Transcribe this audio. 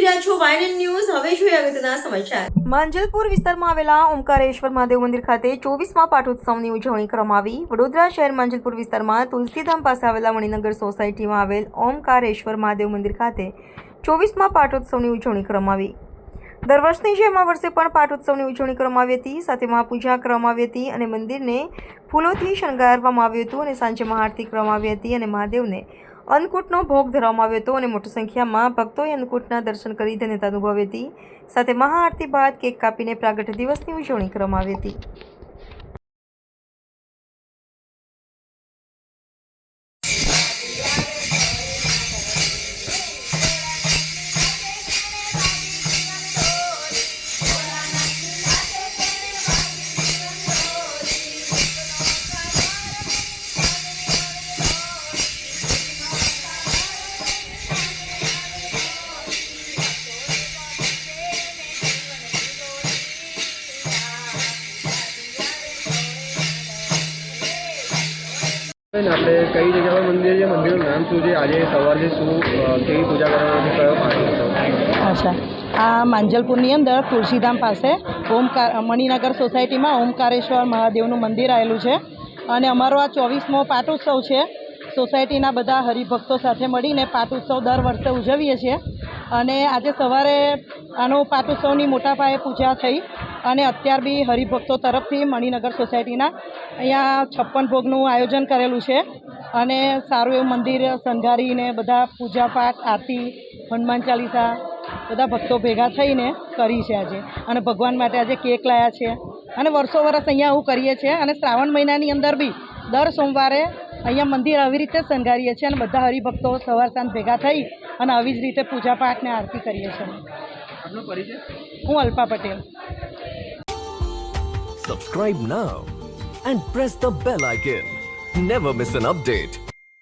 રહ્યા છો વાયન ન્યૂઝ. હવે જોઈએ અગત્યના સમાચાર. માંજલપુર વિસ્તારમાં આવેલા ઓમકારેશ્વર મહાદેવ મંદિર ખાતે 24મા પાટોત્સવની ઉજવણી કરવામાં આવી. વડોદરા શહેર માંજલપુર વિસ્તારમાં તુલસીધામ પાસે આવેલા મણિનગર સોસાયટીમાં આવેલ ઓમકારેશ્વર મહાદેવ મંદિર ખાતે 24મા પાટોત્સવની ઉજવણી કરવામાં આવી. દર વર્ષની જેમ આ વર્ષે પણ પાટોત્સવની ઉજવણી કરવામાં આવી હતી. સાથે મહાપૂજા કરવામાં આવી હતી અને મંદિરને ફૂલોથી શણગારવામાં આવ્યું હતું અને સાંજે મહાઆરતી કરવામાં આવી હતી અને મહાદેવને અન્નકૂટનો ભોગ ધરવામાં આવ્યો હતો અને મોટી સંખ્યામાં ભક્તોએ અન્નકૂટના દર્શન કરી ધન્યતા અનુભવી હતી. સાથે મહાઆરતી બાદ કેક કાપીને પ્રાગટ્ય દિવસની ઉજવણી કરવામાં આવી હતી. આપણે કઈ જગ્યા પર મંદિર છે, મંદિરનું નામ શું છે, આજે સવારથી શું કેવી પૂજા કરવાની છે, કયો પાઠ? અચ્છા, આ માંજલપુરની અંદર તુલસીધામ પાસે મણિનગર સોસાયટીમાં ઓમકારેશ્વર મહાદેવનું મંદિર આવેલું છે અને અમારો આ 24મો પાટોત્સવ છે. સોસાયટીના બધા હરિભક્તો સાથે મળીને પાટોત્સવ દર વર્ષે ઉજવીએ છીએ અને આજે સવારે આનો પાટોત્સવની મોટા પાયે પૂજા થઈ અને અત્યાર બી હરિભક્તો તરફથી મણિનગર સોસાયટીના અહીંયા 56 ભોગનું આયોજન કરેલું છે અને સારું એવું મંદિર શણગારીને બધા પૂજાપાઠ, આરતી, હનુમાન ચાલીસા બધા ભક્તો ભેગા થઈને કરી છે આજે. અને ભગવાન માટે આજે કેક લાવ્યા છે અને વર્ષો વર્ષ અહીંયા આવું કરીએ છીએ અને શ્રાવણ મહિનાની અંદર બી દર સોમવારે અહીંયા મંદિર આવી રીતે શણગારીએ છીએ અને બધા હરિભક્તો સવાર સાંજ ભેગા થઈ અને આવી જ રીતે પૂજાપાઠ ને આરતી કરીએ છીએ. આપનો પરિચય? હું Alpa Patel. Subscribe now and press the bell icon. Never miss an update.